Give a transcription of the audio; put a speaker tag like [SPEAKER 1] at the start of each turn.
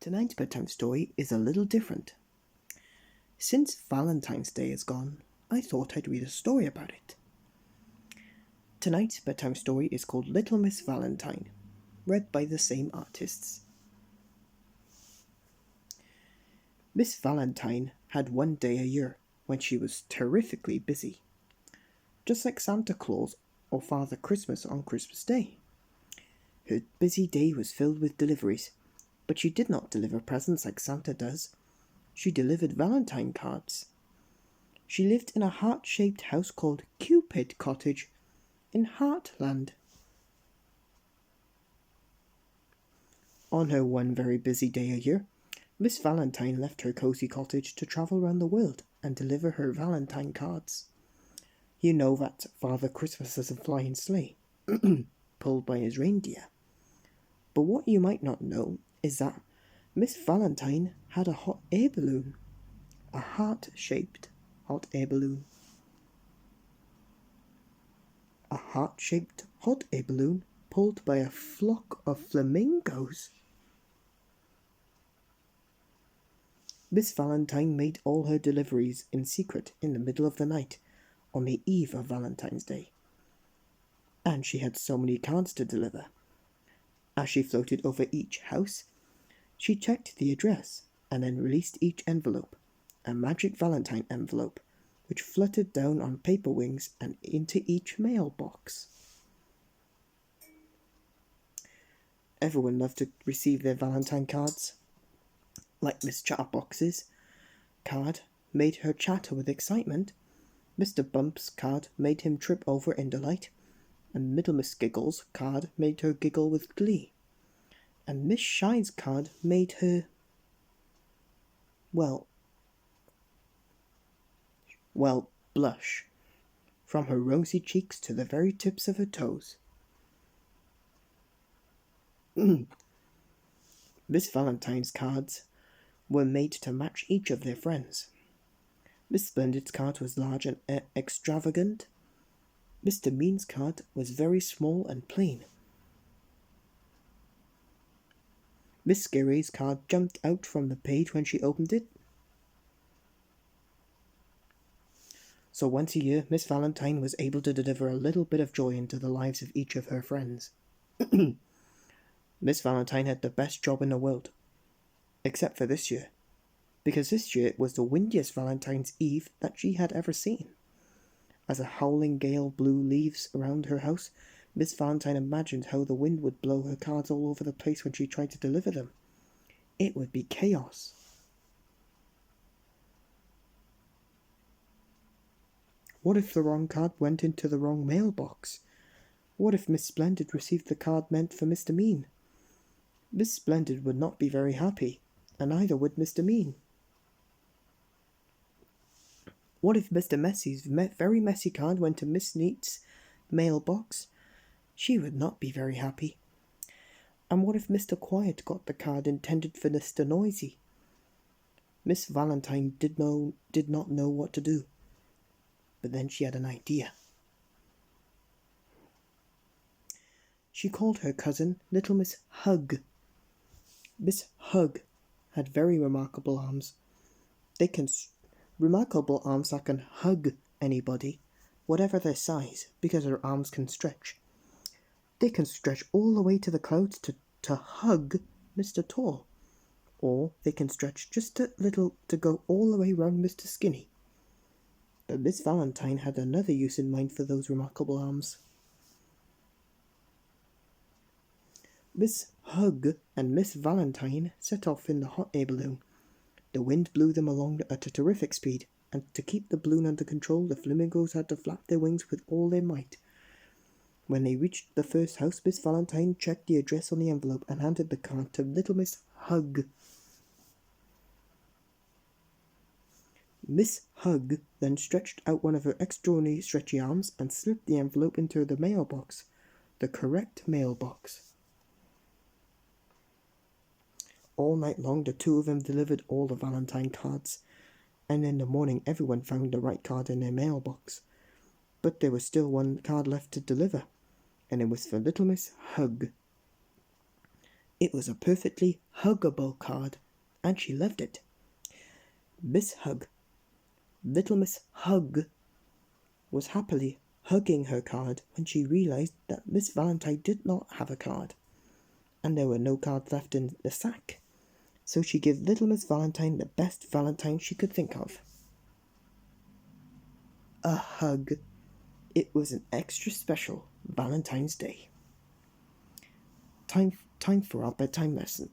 [SPEAKER 1] Tonight's bedtime story is a little different. Since Valentine's Day is gone, I thought I'd read a story about it. Tonight's bedtime story is called Little Miss Valentine, read by the same artists. Miss Valentine had one day a year when she was terrifically busy, just like Santa Claus or Father Christmas on Christmas Day. Her busy day was filled with deliveries, but she did not deliver presents like Santa does. She delivered Valentine cards. She lived in a heart-shaped house called Cupid Cottage in Heartland. On her one very busy day a year, Miss Valentine left her cozy cottage to travel around the world and deliver her Valentine cards. You know that Father Christmas is a flying sleigh, pulled by his reindeer. But what you might not know is that Miss Valentine had a hot air balloon, a heart-shaped hot air balloon. A heart-shaped hot air balloon pulled by a flock of flamingos. Miss Valentine made all her deliveries in secret in the middle of the night on the eve of Valentine's Day. And she had so many cards to deliver. As she floated over each house, she checked the address and then released each envelope, a magic Valentine envelope, which fluttered down on paper wings and into each mailbox. Everyone loved to receive their Valentine cards. Like Miss Chatterbox's card made her chatter with excitement, Mr. Bump's card made him trip over in delight, and Little Miss Giggle's card made her giggle with glee, and Miss Shy's card made her, well, blush, from her rosy cheeks to the very tips of her toes. Miss Valentine's cards were made to match each of their friends. Miss Splendid's card was large and extravagant. Mr. Mean's card was very small and plain. Miss Scary's card jumped out from the page when she opened it. So once a year, Miss Valentine was able to deliver a little bit of joy into the lives of each of her friends. Miss Valentine had the best job in the world, except for this year, because this year was the windiest Valentine's Eve that she had ever seen. As a howling gale blew leaves around her house, Miss Valentine imagined how the wind would blow her cards all over the place when she tried to deliver them. It would be chaos. What if the wrong card went into the wrong mailbox? What if Miss Splendid received the card meant for Mr. Mean? Miss Splendid would not be very happy, and neither would Mr. Mean. What if Mr. Messy's very messy card went to Miss Neat's mailbox? She would not be very happy. And what if Mr. Quiet got the card intended for Mr. Noisy? Miss Valentine did not know what to do. But then she had an idea. She called her cousin Little Miss Hug. Miss Hug had very remarkable arms. Remarkable arms that can hug anybody, whatever their size, because her arms can stretch. They can stretch all the way to the clouds to hug Mr. Tall, or they can stretch just a little to go all the way round Mr. Skinny. But Miss Valentine had another use in mind for those remarkable arms. Miss Hug and Miss Valentine set off in the hot air balloon. The wind blew them along at a terrific speed, and to keep the balloon under control, the flamingos had to flap their wings with all their might. When they reached the first house, Miss Valentine checked the address on the envelope and handed the card to Little Miss Hug. Miss Hug then stretched out one of her extraordinary stretchy arms and slipped the envelope into the mailbox, the correct mailbox. All night long, the two of them delivered all the Valentine cards, and in the morning everyone found the right card in their mailbox. But there was still one card left to deliver, and it was for Little Miss Hug. It was a perfectly huggable card, and she loved it. Miss Hug, little Miss Hug, was happily hugging her card when she realized that Miss Valentine did not have a card, and there were no cards left in the sack. So she gave little Miss Valentine the best Valentine she could think of. A hug. It was an extra special Valentine's Day. Time for our bedtime lesson.